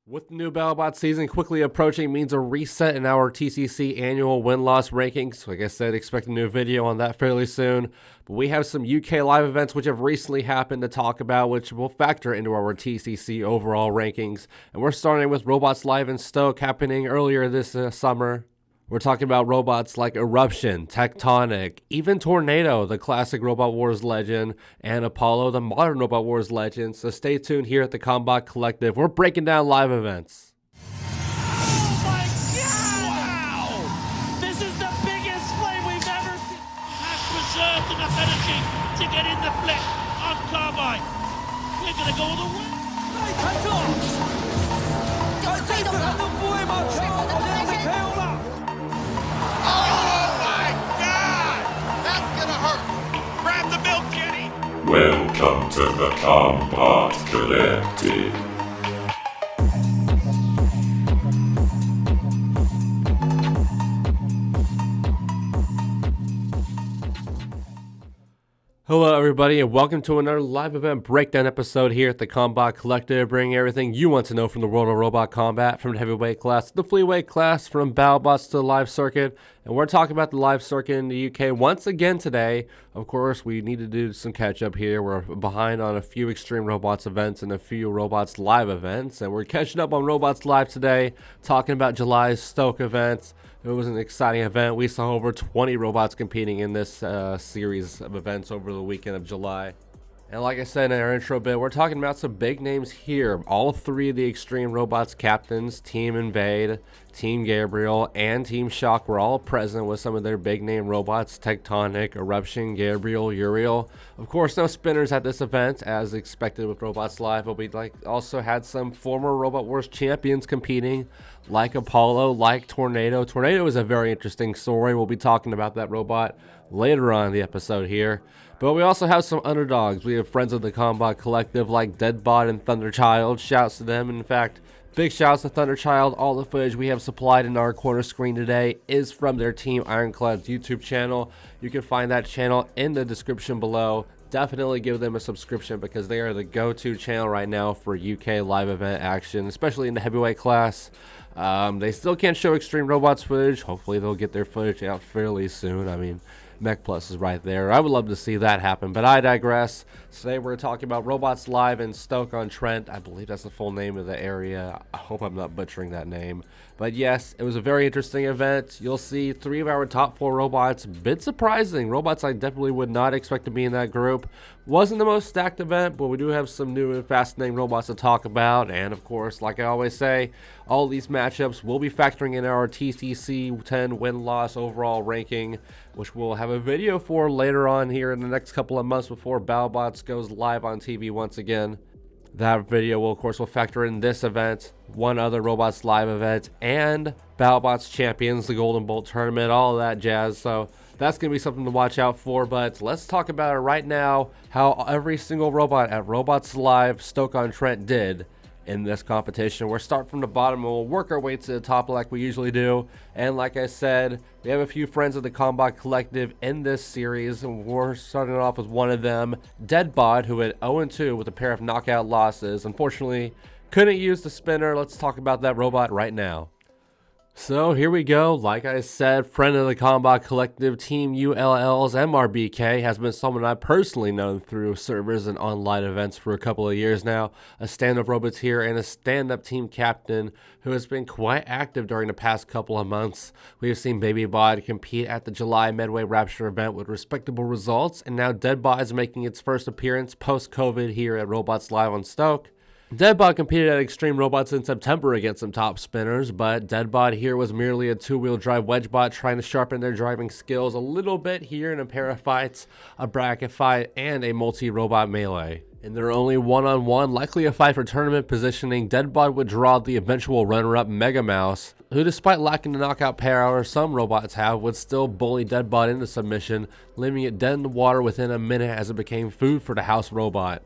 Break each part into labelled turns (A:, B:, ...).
A: With the new BattleBot season quickly approaching means a reset in our TCC annual win-loss rankings. Like I said, expect a new video on that fairly soon. But we have some UK live events which have recently happened to talk about, which will factor into our TCC overall rankings. And we're starting with Robots Live in Stoke happening earlier this summer. We're talking about robots like Eruption, Tectonic, even Tornado, the classic Robot Wars legend, and Apollo, the modern Robot Wars legend. So stay tuned here at the Combot Collective. We're breaking down live events.
B: Oh my God! Wow! This is the biggest flame we've ever seen.
C: Has preserved enough energy to get in the flip on Carbine. We're going to go all the way. Oh my God! That's gonna hurt! Grab the milk, Kenny!
D: Welcome to the Combot Collective.
A: Hello everybody and welcome to another live event breakdown episode here at the Combot Collective, bringing everything you want to know from the world of robot combat, from the heavyweight class to the flyweight class, from BattleBots to the live circuit. And we're talking about the live circuit in the UK once again today. Of course, we need to do some catch up here. We're behind on a few Extreme Robots events and a few Robots Live events, and we're catching up on Robots Live today, talking about July's Stoke events. It was an exciting event. We saw over 20 robots competing in this series of events over the weekend of July. And like I said in our intro bit, we're talking about some big names here. All three of the Extreme Robots captains, Team Invade, Team Gabriel, and Team Shock were all present with some of their big name robots, Tectonic, Eruption, Gabriel, Uriel. Of course, no spinners at this event, as expected with Robots Live, but we also had some former Robot Wars champions competing, like Apollo, like Tornado. Tornado is a very interesting story. We'll be talking about that robot later on in the episode here. But we also have some underdogs. We have friends of the Combot Collective like Deadbot and Thunderchild. Shouts to them. In fact, big shouts to Thunderchild. All the footage we have supplied in our corner screen today is from their Team Ironclads YouTube channel. You can find that channel in the description below. Definitely give them a subscription because they are the go-to channel right now for UK live event action, especially in the heavyweight class. They still can't show Extreme Robots footage. Hopefully they'll get their footage out fairly soon. I mean, Mech Plus is right there. I would love to see that happen, but I digress. Today we're talking about Robots Live in Stoke-on-Trent. I believe that's the full name of the area. I hope I'm not butchering that name. But yes, it was a very interesting event. You'll see 3 of our top 4 robots. Bit surprising. Robots I definitely would not expect to be in that group. Wasn't the most stacked event, but we do have some new and fascinating robots to talk about. And of course, like I always say, all these matchups will be factoring in our TCC 10 win-loss overall ranking, which we'll have a video for later on here in the next couple of months before BattleBots goes live on TV once again. That video will, of course, factor in this event, one other Robots Live event, and BattleBots Champions, the Golden Bolt Tournament, all of that jazz. So that's going to be something to watch out for. But let's talk about it right now, how every single robot at Robots Live Stoke-on-Trent did in this competition. We'll start from the bottom and we'll work our way to the top like we usually do. And like I said, we have a few friends of the Combot Collective in this series, and we're starting off with one of them, Deadbot, who had 0-2 with a pair of knockout losses. Unfortunately, couldn't use the spinner. Let's talk about that robot right now. So here we go. Like I said, friend of the Combot Collective, Team ULL's MRBK has been someone I've personally known through servers and online events for a couple of years now. A stand-up roboteer and a stand-up team captain who has been quite active during the past couple of months. We have seen BabyBot compete at the July Medway Rapture event with respectable results, and now Deadbot is making its first appearance post-COVID here at Robots Live on Stoke. Deadbot competed at Extreme Robots in September against some top spinners, but Deadbot here was merely a 2-wheel drive wedgebot trying to sharpen their driving skills a little bit here in a pair of fights, a bracket fight, and a multi-robot melee. In their only one-on-one, likely a fight for tournament positioning, Deadbot would draw the eventual runner-up Mega Mouse, who despite lacking the knockout power some robots have, would still bully Deadbot into submission, leaving it dead in the water within a minute as it became food for the house robot.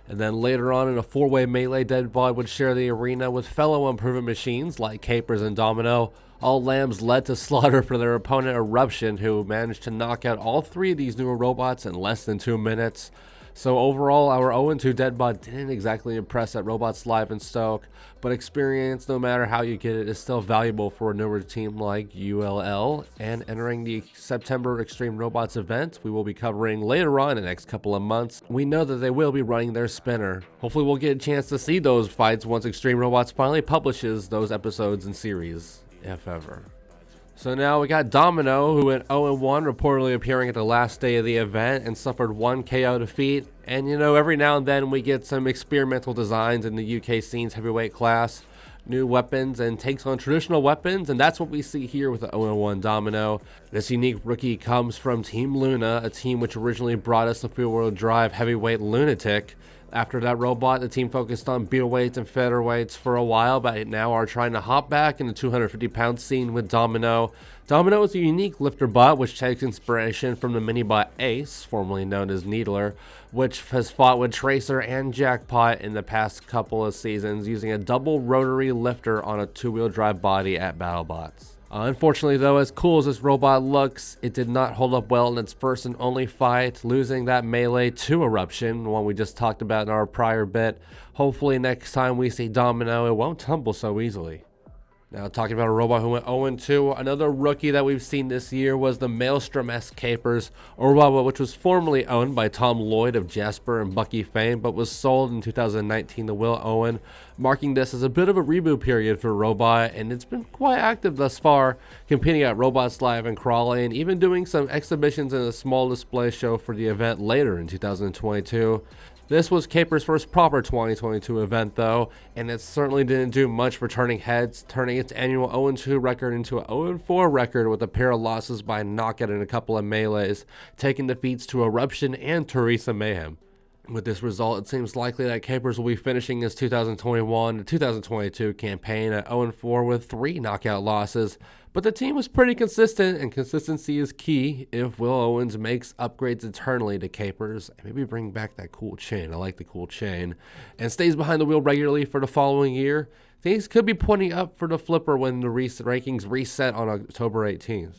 A: And then later on in a 4-way melee, Deadbot would share the arena with fellow unproven machines like Capers and Domino. All lambs led to slaughter for their opponent Eruption, who managed to knock out all 3 of these newer robots in less than 2 minutes. So overall, our 0-2 Deadbot didn't exactly impress at Robots Live in Stoke, but experience, no matter how you get it, is still valuable for a newer team like ULL. And entering the September Extreme Robots event, we will be covering later on in the next couple of months, we know that they will be running their spinner. Hopefully we'll get a chance to see those fights once Extreme Robots finally publishes those episodes and series, if ever. So now we got Domino, who went 0-1, reportedly appearing at the last day of the event and suffered 1 KO defeat. And you know, every now and then we get some experimental designs in the UK scene's heavyweight class, new weapons and takes on traditional weapons, and that's what we see here with the 0-1 Domino. This unique rookie comes from Team Luna, a team which originally brought us the four-wheel drive heavyweight Lunatic. After that robot, the team focused on beerweights and featherweights for a while, but now are trying to hop back in the 250-pound scene with Domino. Domino is a unique lifter bot which takes inspiration from the mini-bot Ace, formerly known as Needler, which has fought with Tracer and Jackpot in the past couple of seasons using a double rotary lifter on a two-wheel drive body at BattleBots. Unfortunately though, as cool as this robot looks, it did not hold up well in its first and only fight, losing that melee to Eruption, one we just talked about in our prior bit. Hopefully next time we see Domino, it won't tumble so easily. Now talking about a robot who went 0-2, another rookie that we've seen this year was the Maelstrom S Capers, a robot which was formerly owned by Tom Lloyd of Jasper and Bucky fame, but was sold in 2019 to Will Owen, marking this as a bit of a reboot period for robot, and it's been quite active thus far, competing at Robots Live and Crawley, and even doing some exhibitions in a small display show for the event later in 2022. This was Caper's first proper 2022 event though, and it certainly didn't do much for turning heads, turning its annual 0-2 record into an 0-4 record with a pair of losses by knockout in a couple of melees, taking defeats to Eruption and Theresa Mayhem. With this result, it seems likely that Capers will be finishing his 2021 to 2022 campaign at 0-4 with 3 knockout losses, but the team was pretty consistent, and consistency is key if Will Owens makes upgrades internally to Capers, and maybe bring back that cool chain, I like the cool chain, and stays behind the wheel regularly for the following year. Things could be pointing up for the flipper when the rankings reset on October 18th.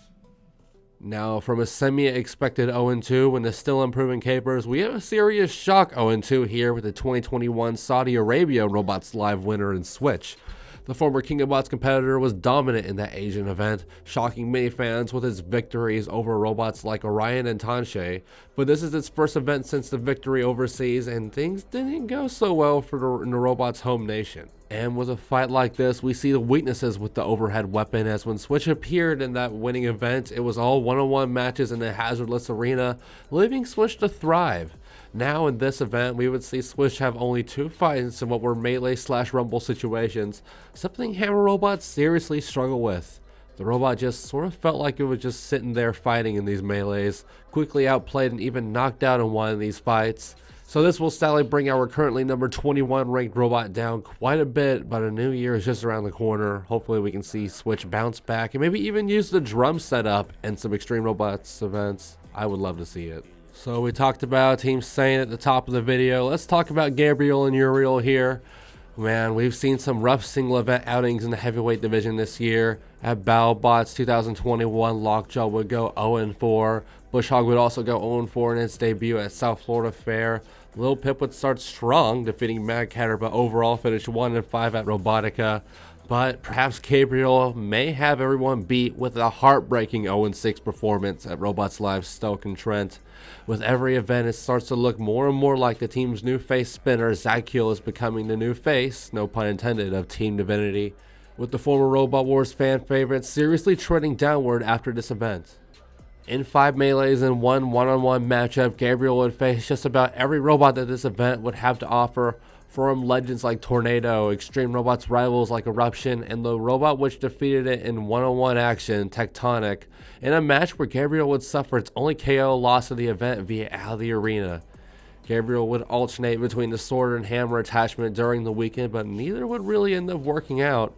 A: Now, from a semi-expected 0-2 when the still improving Capers, we have a serious shock 0-2 here with the 2021 Saudi Arabia Robots Live winner in Switch. The former King of Bots competitor was dominant in that Asian event, shocking many fans with his victories over robots like Orion and Tanche, but this is its first event since the victory overseas, and things didn't go so well for the robot's home nation. And with a fight like this, we see the weaknesses with the overhead weapon, as when Switch appeared in that winning event, it was all one-on-one matches in a hazardless arena, leaving Switch to thrive. Now in this event, we would see Switch have only 2 fights in what were melee/rumble situations, something Hammer robots seriously struggle with. The robot just sort of felt like it was just sitting there fighting in these melees, quickly outplayed and even knocked out in one of these fights. So this will sadly bring our currently number 21 ranked robot down quite a bit, but a new year is just around the corner. Hopefully we can see Switch bounce back and maybe even use the drum setup in some Extreme Robots events. I would love to see it. So we talked about Team Sane at the top of the video. Let's talk about Gabriel and Uriel here. Man, we've seen some rough single event outings in the heavyweight division this year. At BattleBots 2021, Lockjaw would go 0-4. Bushhog would also go 0-4 in its debut at South Florida Fair. Lil Pip would start strong, defeating Mad Catter, but overall finished 1-5 at Robotica. But perhaps Gabriel may have everyone beat with a heartbreaking 0-6 performance at Robots Live Stoke and Trent. With every event, it starts to look more and more like the team's new face spinner, Zacul, is becoming the new face, no pun intended, of Team Divinity, with the former Robot Wars fan favorite seriously trending downward after this event. In 5 melees and 1 one-on-one matchup, Gabriel would face just about every robot that this event would have to offer, from legends like Tornado, Extreme Robots rivals like Eruption, and the robot which defeated it in one-on-one action, Tectonic, in a match where Gabriel would suffer its only KO loss of the event via out of the arena. Gabriel would alternate between the sword and hammer attachment during the weekend, but neither would really end up working out.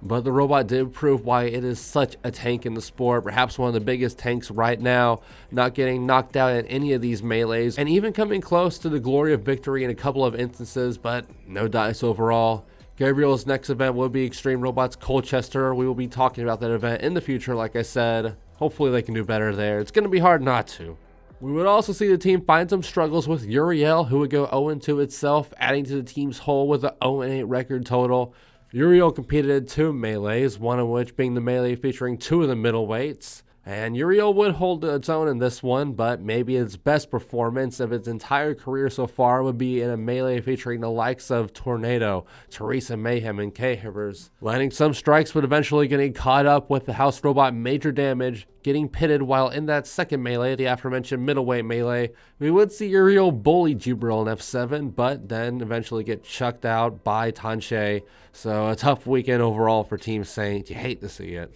A: But the robot did prove why it is such a tank in the sport, perhaps one of the biggest tanks right now, not getting knocked out in any of these melees, and even coming close to the glory of victory in a couple of instances, but no dice overall. Gabriel's next event will be Extreme Robots Colchester. We will be talking about that event in the future, like I said. Hopefully they can do better there. It's going to be hard not to. We would also see the team find some struggles with Uriel, who would go 0-2 itself, adding to the team's hole with a 0-8 record total. Uriel competed in 2 melees, one of which being the melee featuring 2 of the middleweights. And Uriel would hold its own in this one, but maybe its best performance of its entire career so far would be in a melee featuring the likes of Tornado, Teresa Mayhem, and K-Hibbers. Landing some strikes, but eventually getting caught up with the house robot Major Damage, getting pitted while in that second melee, the aforementioned middleweight melee. We would see Uriel bully Gabriel in F7, but then eventually get chucked out by Tanche. So a tough weekend overall for Team Saint. You hate to see it.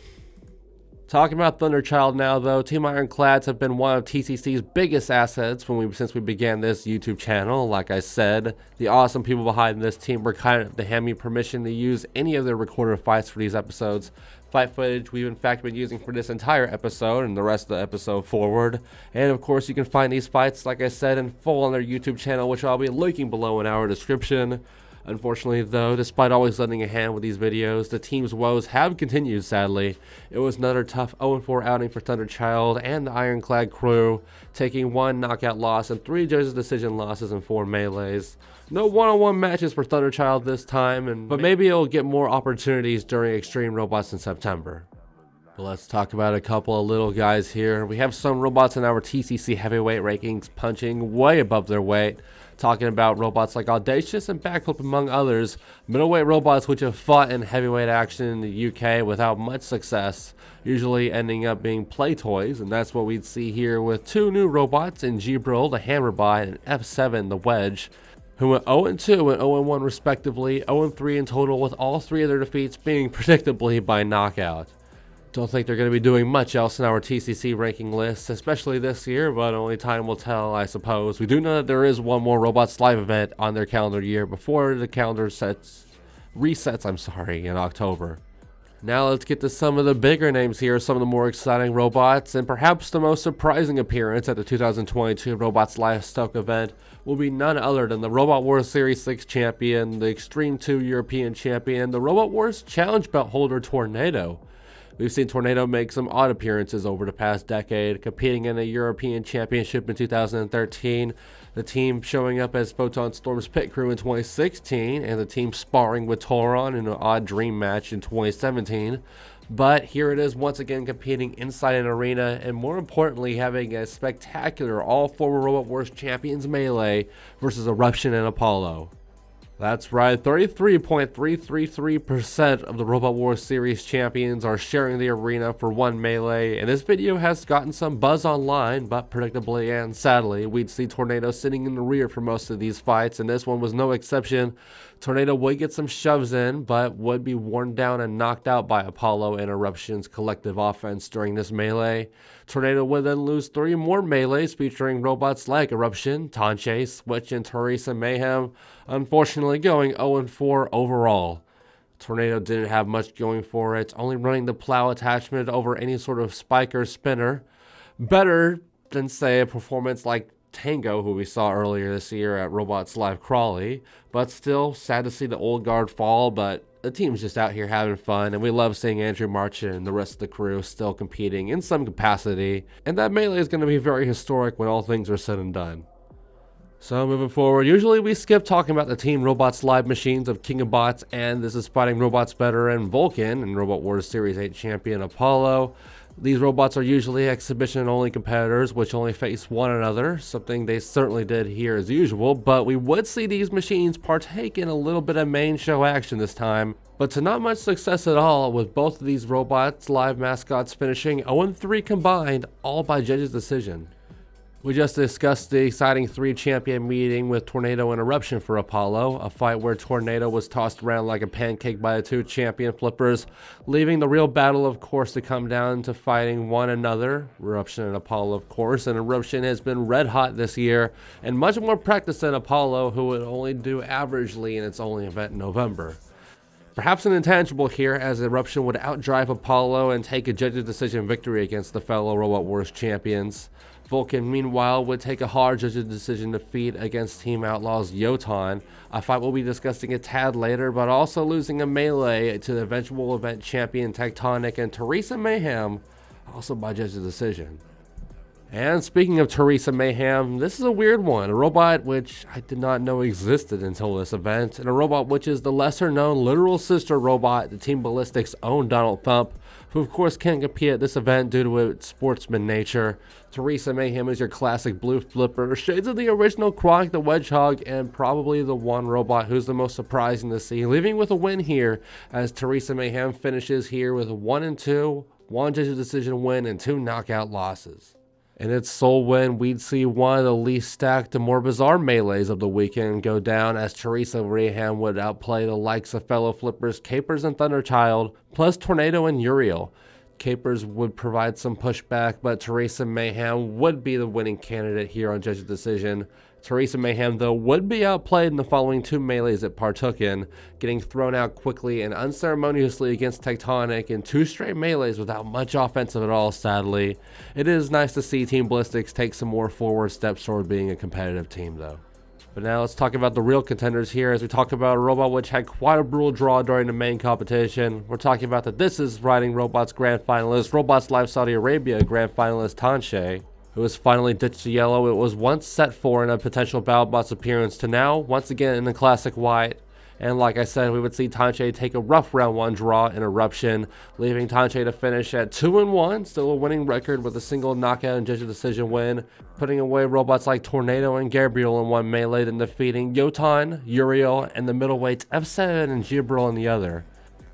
A: Talking about Thunderchild now, though, Team Ironclads have been one of TCC's biggest assets since we began this YouTube channel. Like I said, the awesome people behind this team were kind enough to hand me permission to use any of their recorded fights for these episodes. Fight footage we've in fact been using for this entire episode and the rest of the episode forward. And of course, you can find these fights, like I said, in full on their YouTube channel, which I'll be linking below in our description. Unfortunately, though, despite always lending a hand with these videos, the team's woes have continued, sadly. It was another tough 0-4 outing for Thunderchild and the Ironclad crew, taking 1 knockout loss and 3 judges' decision losses in 4 melees. No one-on-one matches for Thunderchild this time, but maybe it'll get more opportunities during Extreme Robots in September. But let's talk about a couple of little guys here. We have some robots in our TCC heavyweight rankings punching way above their weight. Talking about robots like Audacious and Backflip among others, middleweight robots which have fought in heavyweight action in the UK without much success, usually ending up being play toys, and that's what we'd see here with 2 new robots in Gabriel, the Hammerbot, and F7, the Wedge, who went 0-2 and 0-1 respectively, 0-3 in total, with all 3 of their defeats being predictably by knockout. Don't think they're going to be doing much else in our TCC ranking list, especially this year, but only time will tell, I suppose. We do know that there is one more Robots Live event on their calendar year before the calendar resets in October. Now let's get to some of the bigger names here, some of the more exciting robots, and perhaps the most surprising appearance at the 2022 Robots Live Stoke event will be none other than the Robot Wars Series 6 champion, the Extreme 2 European champion, the Robot Wars Challenge Belt holder Tornado. We've seen Tornado make some odd appearances over the past decade, competing in a European Championship in 2013, the team showing up as Photon Storm's pit crew in 2016, and the team sparring with Toron in an odd dream match in 2017. But here it is once again competing inside an arena, and more importantly having a spectacular all former Robot Wars champions melee versus Eruption and Apollo. That's right, 33.333% of the Robot Wars Series champions are sharing the arena for 1 melee, and this video has gotten some buzz online, but predictably and sadly, we'd see Tornado sitting in the rear for most of these fights, and this one was no exception. Tornado would get some shoves in, but would be worn down and knocked out by Apollo and Eruption's collective offense during this melee. Tornado would then lose 3 more melees featuring robots like Eruption, Tanche, Switch, and Teresa Mayhem, unfortunately going 0-4 overall. Tornado didn't have much going for it, only running the plow attachment over any sort of spike or spinner. Better than, say, a performance like Tango, who we saw earlier this year at Robots Live Crawley, but still sad to see the old guard fall, but the team's just out here having fun, and we love seeing Andrew Marchand and the rest of the crew still competing in some capacity, and that melee is going to be very historic when all things are said and done. So moving forward, usually we skip talking about the Team Robots Live machines of King of Bots and This Is Fighting Robots veteran Vulcan and Robot Wars Series 8 champion Apollo. These robots are usually exhibition-only competitors which only face one another, something they certainly did here as usual, but we would see these machines partake in a little bit of main show action this time, but to not much success at all, with both of these Robots Live mascots finishing 0-3 combined, all by judges' decision. We just discussed the exciting 3-champion meeting with Tornado and Eruption for Apollo, a fight where Tornado was tossed around like a pancake by the 2 champion flippers, leaving the real battle, of course, to come down to fighting one another, Eruption and Apollo, of course, and Eruption has been red hot this year, and much more practice than Apollo, who would only do averagely in its only event in November. Perhaps an intangible here, as Eruption would outdrive Apollo and take a judge's decision victory against the fellow Robot Wars champions. Vulcan, meanwhile, would take a hard judge's decision defeat against Team Outlaws Yotan, a fight we'll be discussing a tad later, but also losing a melee to the eventual event champion Tectonic and Theresa Mayhem, also by judge's decision. And speaking of Teresa Mayhem, this is a weird one. A robot which I did not know existed until this event, and a robot which is the lesser known literal sister robot to Team Ballistic's own Donald Thump, who of course can't compete at this event due to its sportsman nature. Teresa Mayhem is your classic blue flipper, shades of the original Crawley the Wedgehog, and probably the one robot who's the most surprising to see, leaving with a win here as Teresa Mayhem finishes here with 1-2, one judge's decision win, and 2 knockout losses. In its sole win, we'd see one of the least stacked and more bizarre melees of the weekend go down as Theresa Mayhem would outplay the likes of fellow flippers Capers and Thunderchild, plus Tornado and Uriel. Capers would provide some pushback, but Teresa Mayhem would be the winning candidate here on judge's decision. Teresa Mayhem, though, would be outplayed in the following 2 melees it partook in, getting thrown out quickly and unceremoniously against Tectonic in 2 straight melees without much offensive at all, sadly. It is nice to see Team Ballistics take some more forward steps toward being a competitive team, though. But now let's talk about the real contenders here as we talk about a robot which had quite a brutal draw during the main competition. We're talking about the This Is Riding Robots Grand Finalist, Robots Live Saudi Arabia Grand Finalist Tanche, who has finally ditched the yellow it was once set for in a potential BattleBots appearance to now, once again in the classic white. And like I said, we would see Tanche take a rough round 1 draw in Eruption, leaving Tanche to finish at 2-1, still a winning record with a single knockout and judge's decision win, putting away robots like Tornado and Gabriel in one melee, then defeating Yotan, Uriel, and the middleweights F7 and Gabriel in the other.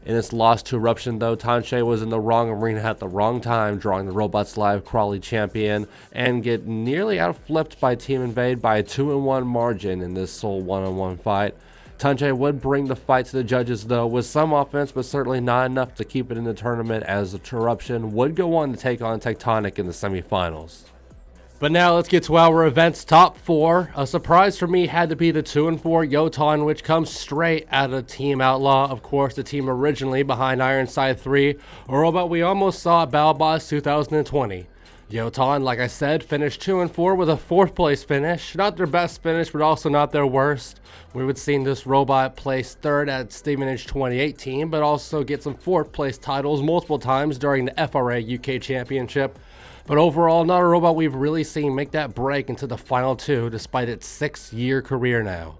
A: In its loss to Eruption, though, Tanche was in the wrong arena at the wrong time, drawing the Robots Live Crawley champion, and get nearly outflipped by Team Invade by a 2-1 margin in this sole one-on-one fight. Tanche would bring the fight to the judges, though, with some offense, but certainly not enough to keep it in the tournament, as the Eruption would go on to take on Tectonic in the semifinals. But now let's get to our event's top 4. A surprise for me had to be the 2-4 Yotan, which comes straight out of Team Outlaw, of course the team originally behind Ironside 3, a robot we almost saw at BattleBots 2020. Yotan, like I said, finished 2-4 with a 4th place finish. Not their best finish, but also not their worst. We would see this robot place 3rd at Stevenage 2018, but also get some 4th place titles multiple times during the FRA UK Championship. But overall, not a robot we've really seen make that break into the final 2 despite its 6-year career now.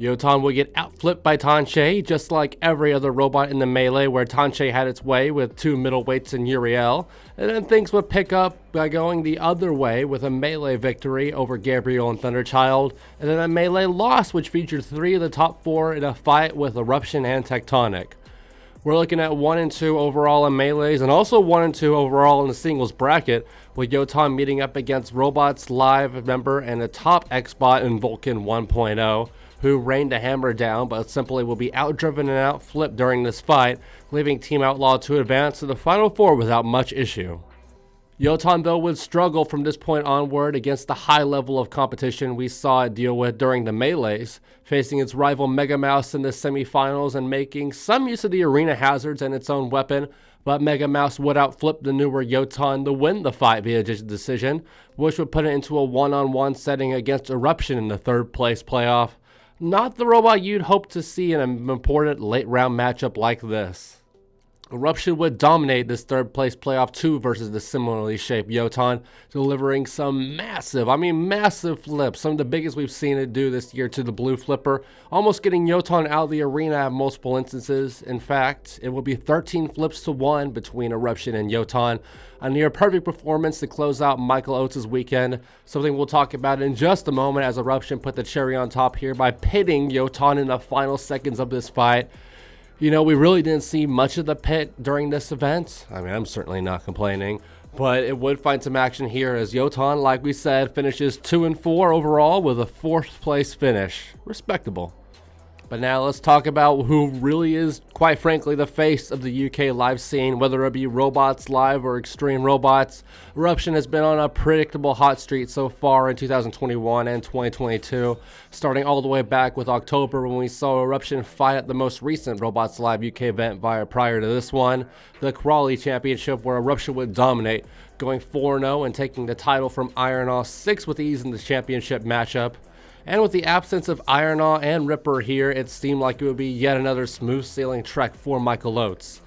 A: Yotan will get outflipped by Tanche, just like every other robot in the melee where Tanche had its way with 2 middleweights and Uriel, and then things would pick up by going the other way with a melee victory over Gabriel and Thunderchild, and then a melee loss which featured 3 of the top 4 in a fight with Eruption and Tectonic. We're looking at 1-2 overall in melees and also 1-2 overall in the singles bracket, with Yotan meeting up against Robots Live member and a top X-Bot in Vulcan 1.0, who rained the hammer down but simply will be outdriven and outflipped during this fight, leaving Team Outlaw to advance to the final 4 without much issue. Yotan, though, would struggle from this point onward against the high level of competition we saw it deal with during the melees, facing its rival Mega Mouse in the semifinals and making some use of the arena hazards and its own weapon, but Mega Mouse would outflip the newer Yotan to win the fight via decision, which would put it into a one-on-one setting against Eruption in the 3rd place playoff. Not the robot you'd hope to see in an important late round matchup like this. Eruption would dominate this 3rd place playoff 2 versus the similarly shaped Yotan, delivering some massive flips, some of the biggest we've seen it do this year to the blue flipper, almost getting Yotan out of the arena at multiple instances. In fact, it will be 13 flips to 1 between Eruption and Yotan, a near perfect performance to close out Michael Oates' weekend, something we'll talk about in just a moment as Eruption put the cherry on top here by pitting Yotan in the final seconds of this fight. You know, we really didn't see much of the pit during this event. I mean, I'm certainly not complaining, but it would find some action here as Yotan, like we said, finishes 2-4 overall with a 4th place finish. Respectable. But now let's talk about who really is, quite frankly, the face of the UK live scene, whether it be Robots Live or Extreme Robots. Eruption has been on a predictable hot streak so far in 2021 and 2022, starting all the way back with October when we saw Eruption fight at the most recent Robots Live UK event prior to this one, the Crawley Championship, where Eruption would dominate, going 4-0 and taking the title from Ironaw 6 with ease in the championship matchup. And with the absence of Ironaw and Ripper here, it seemed like it would be yet another smooth sailing trek for Michael Oates.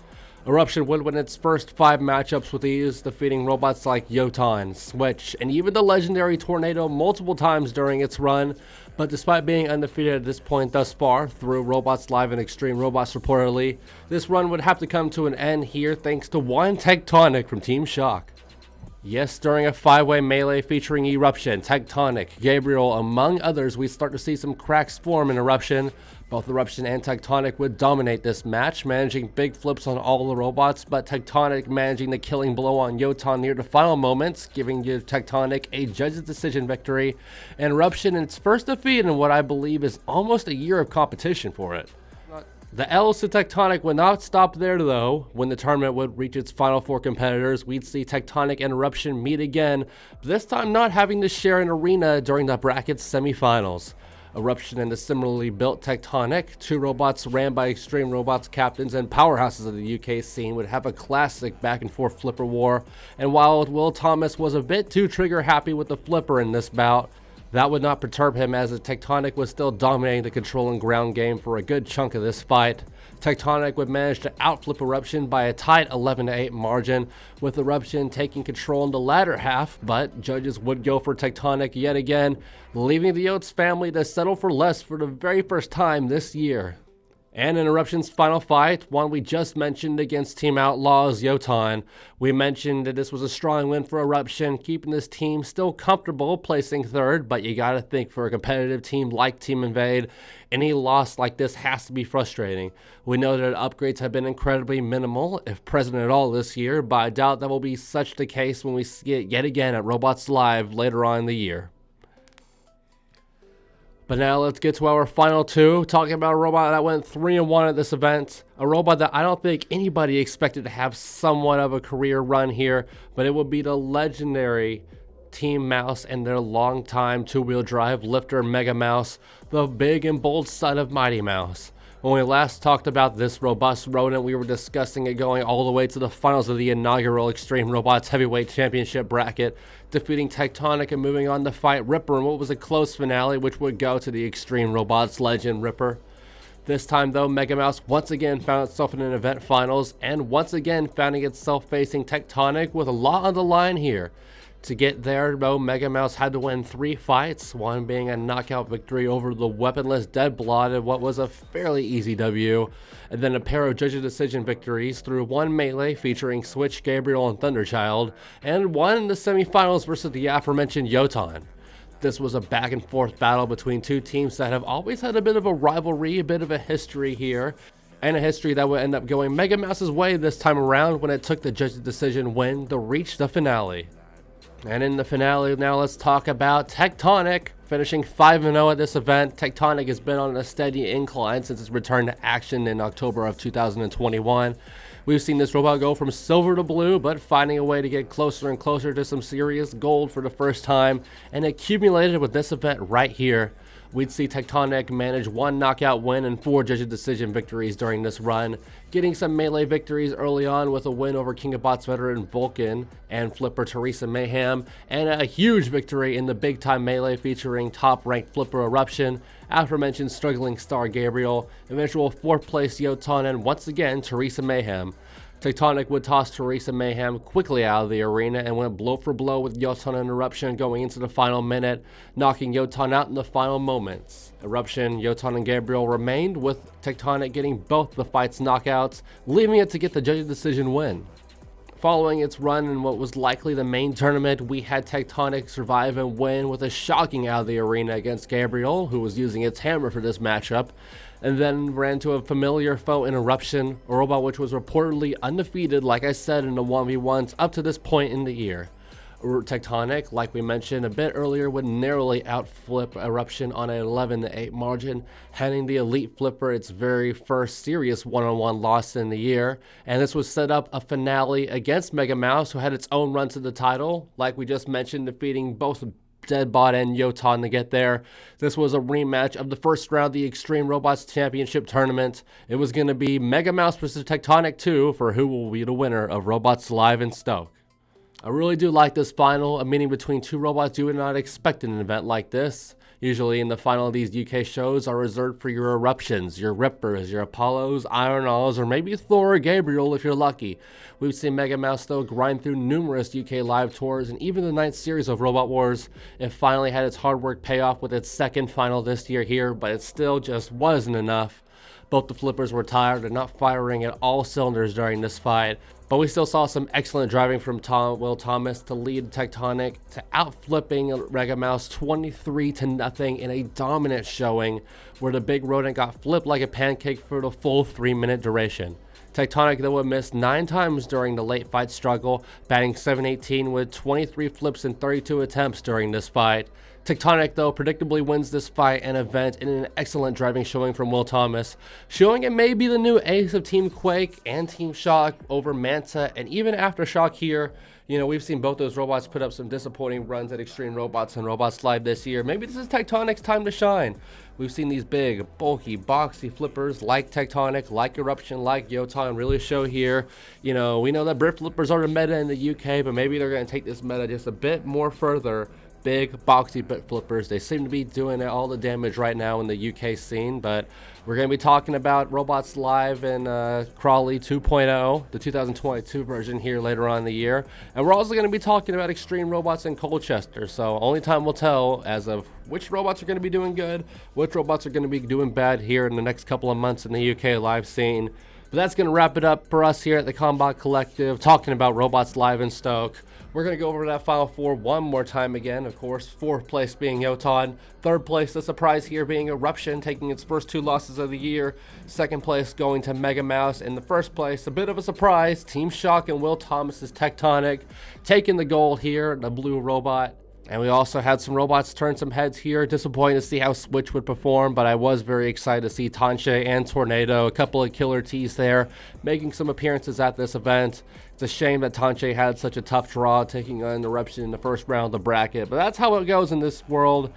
A: Eruption would win its first 5 matchups with ease, defeating robots like Yotan, Switch, and even the legendary Tornado multiple times during its run. But despite being undefeated at this point thus far, through Robots Live and Extreme Robots reportedly, this run would have to come to an end here thanks to one Tectonic from Team Shock. Yes, during a 5-way melee featuring Eruption, Tectonic, Gabriel, among others, we start to see some cracks form in Eruption. Both Eruption and Tectonic would dominate this match, managing big flips on all the robots, but Tectonic managing the killing blow on Yotan near the final moments, giving Tectonic a judge's decision victory, and Eruption in its first defeat in what I believe is almost a year of competition for it. The L's to Tectonic would not stop there though. When the tournament would reach its final 4 competitors, we'd see Tectonic and Eruption meet again, but this time not having to share an arena during the bracket's semifinals. Eruption and the similarly built Tectonic, 2 robots ran by Extreme Robots captains and powerhouses of the UK scene, would have a classic back and forth flipper war, and while Will Thomas was a bit too trigger happy with the flipper in this bout, that would not perturb him as the Tectonic was still dominating the control and ground game for a good chunk of this fight. Tectonic would manage to outflip Eruption by a tight 11-8 margin, with Eruption taking control in the latter half, but judges would go for Tectonic yet again, leaving the Oates family to settle for less for the very first time this year. And in Eruption's final fight, one we just mentioned against Team Outlaws Yotan, we mentioned that this was a strong win for Eruption, keeping this team still comfortable placing 3rd, but you gotta think for a competitive team like Team Invade, any loss like this has to be frustrating. We know that upgrades have been incredibly minimal, if present at all this year, but I doubt that will be such the case when we see it yet again at Robots Live later on in the year. But now let's get to our final 2, talking about a robot that went 3-1 at this event. A robot that I don't think anybody expected to have somewhat of a career run here, but it would be the legendary Team Mouse and their longtime 2-wheel drive lifter Mega Mouse, the big and bold son of Mighty Mouse. When we last talked about this robust rodent, we were discussing it going all the way to the finals of the inaugural Extreme Robots Heavyweight Championship bracket, defeating Tectonic and moving on to fight Ripper in what was a close finale, which would go to the Extreme Robots legend Ripper. This time though, Mega Mouse once again found itself in an event finals, and once again finding itself facing Tectonic with a lot on the line here. To get there, though, Mega Mouse had to win 3 fights, one being a knockout victory over the weaponless Deadbot in what was a fairly easy W, and then a pair of judges' decision victories through 1 melee featuring Switch, Gabriel, and Thunderchild, and 1 in the semifinals versus the aforementioned Yotan. This was a back and forth battle between 2 teams that have always had a bit of a rivalry, a bit of a history here, and a history that would end up going Mega Mouse's way this time around when it took the judges' decision win to reach the finale. And in the finale, now let's talk about Tectonic. Finishing 5-0 at this event, Tectonic has been on a steady incline since its return to action in October of 2021. We've seen this robot go from silver to blue, but finding a way to get closer and closer to some serious gold for the first time, and accumulated with this event right here. We'd see Tectonic manage 1 knockout win and 4 judges' decision victories during this run, getting some melee victories early on with a win over King of Bots veteran Vulcan and flipper Teresa Mayhem, and a huge victory in the big-time melee featuring top-ranked flipper Eruption, aforementioned struggling star Gabriel, eventual 4th place Yotan, and once again Teresa Mayhem. Tectonic would toss Theresa Mayhem quickly out of the arena and went blow for blow with Yotan and Eruption going into the final minute, knocking Yotan out in the final moments. Eruption, Yotan, and Gabriel remained, with Tectonic getting both the fight's knockouts, leaving it to get the judge's decision win. Following its run in what was likely the main tournament, we had Tectonic survive and win with a shocking out of the arena against Gabriel, who was using its hammer for this matchup, and then ran to a familiar foe in Eruption, a robot which was reportedly undefeated, like I said, in the 1v1s up to this point in the year. Tectonic, like we mentioned a bit earlier, would narrowly outflip Eruption on an 11-8 margin, handing the elite flipper its very first serious one-on-one loss in the year, and this would set up a finale against Mega Mouse, who had its own run to the title, like we just mentioned, defeating both Deadbot and Yotan to get there. This was a rematch of the first round of the Extreme Robots Championship Tournament. It was going to be Mega Mouse versus Tectonic 2 for who will be the winner of Robots Live in Stoke. I really do like this final, a meeting between 2 robots you would not expect in an event like this. Usually in the final of these UK shows are reserved for your Eruptions, your Rippers, your Apollos, Iron Alls, or maybe Thor or Gabriel if you're lucky. We've seen Mega Mouse though grind through numerous UK live tours, and even the 9th series of Robot Wars. It finally had its hard work pay off with its second final this year here, but it still just wasn't enough. Both the flippers were tired and not firing at all cylinders during this fight, but we still saw some excellent driving from Will Thomas to lead Tectonic to out-flipping Mega Mouse 23-0 in a dominant showing where the big rodent got flipped like a pancake for the full 3-minute duration. Tectonic though would miss 9 times during the late fight struggle, batting 718 with 23 flips and 32 attempts during this fight. Tectonic though predictably wins this fight and event in an excellent driving showing from Will Thomas, showing it may be the new ace of Team Quake and Team Shock over Manta, and even Aftershock here. You know, we've seen both those robots put up some disappointing runs at Extreme Robots and Robots Live this year. Maybe this is Tectonic's time to shine. We've seen these big, bulky, boxy flippers like Tectonic, like Eruption, like Yotan really show here. You know, we know that Brit flippers are the meta in the UK, but maybe they're going to take this meta just a bit more further. Big, boxy bit flippers. They seem to be doing all the damage right now in the UK scene, but we're going to be talking about Robots Live and Crawley 2.0, the 2022 version here later on in the year. And we're also going to be talking about Extreme Robots in Colchester, so only time will tell as of which robots are going to be doing good, which robots are going to be doing bad here in the next couple of months in the UK live scene. But that's going to wrap it up for us here at the Combot Collective, talking about Robots Live in Stoke. We're going to go over that Final Four one more time again, of course. 4th place being Yotan. 3rd place, the surprise here being Eruption, taking its first 2 losses of the year. 2nd place going to Mega Mouse. In the 1st place, a bit of a surprise, Team Shock and Will Thomas's Tectonic, taking the gold here, the blue robot. And we also had some robots turn some heads here. Disappointed to see how Switch would perform, but I was very excited to see Tanche and Tornado, a couple of killer T's there, making some appearances at this event. It's a shame that Tanche had such a tough draw, taking on Eruption in the first round of the bracket, but that's how it goes in this world.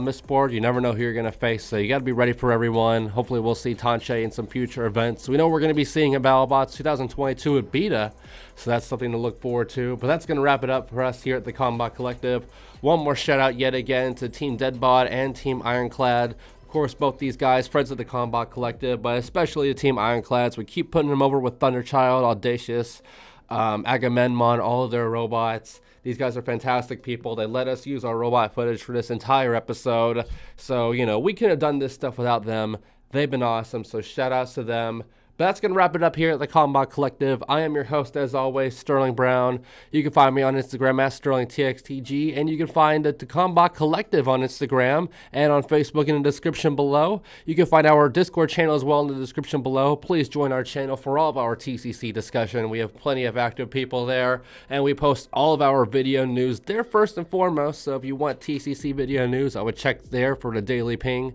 A: This sport, you never know who you're going to face, so you got to be ready for everyone. Hopefully we'll see Tanche in some future events. We know we're going to be seeing a BattleBots 2022 at Beta, so that's something to look forward to. But that's going to wrap it up for us here at the Combot Collective. One more shout out yet again to Team Deadbot and Team Ironclad. Of course, both these guys, friends of the Combot Collective, but especially the Team Ironclads. We keep putting them over with Thunderchild, Audacious, Agamemnon, all of their robots. These guys are fantastic people. They let us use our robot footage for this entire episode. So, you know, we couldn't have done this stuff without them. They've been awesome, so shout outs to them. But that's going to wrap it up here at the Combot Collective. I am your host, as always, Sterling Brown. You can find me on Instagram at SterlingTXTG, and you can find the Combot Collective on Instagram and on Facebook in the description below. You can find our Discord channel as well in the description below. Please join our channel for all of our TCC discussion. We have plenty of active people there, and we post all of our video news there first and foremost. So if you want TCC video news, I would check there for the daily ping.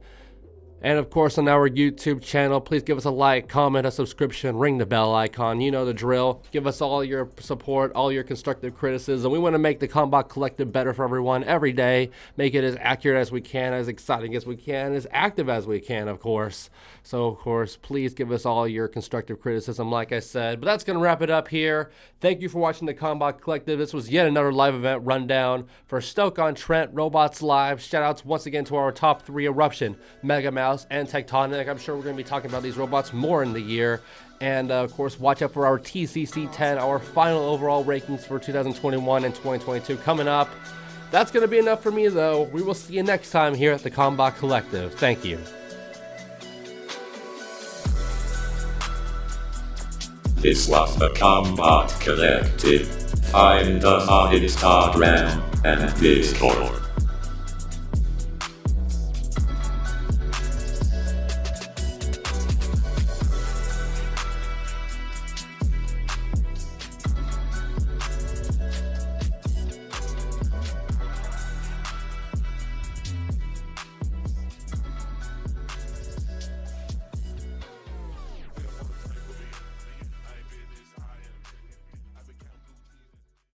A: And of course on our YouTube channel, please give us a like, comment, a subscription, ring the bell icon. You know the drill. Give us all your support, all your constructive criticism. We want to make the Combot Collective better for everyone every day. Make it as accurate as we can, as exciting as we can, as active as we can, of course. So of course, please give us all your constructive criticism, like I said. But that's going to wrap it up here. Thank you for watching the Combot Collective. This was yet another live event rundown for Stoke on Trent, Robots Live. Shout outs once again to our top 3, Eruption, Mega Mouse, and Tectonic. I'm sure we're going to be talking about these robots more in the year. And of course, watch out for our TCC 10, our final overall rankings for 2021 and 2022 coming up. That's going to be enough for me, though. We will see you next time here at the Combot Collective. Thank you.
D: This was the Combot Collective. Find us on Instagram and Discord.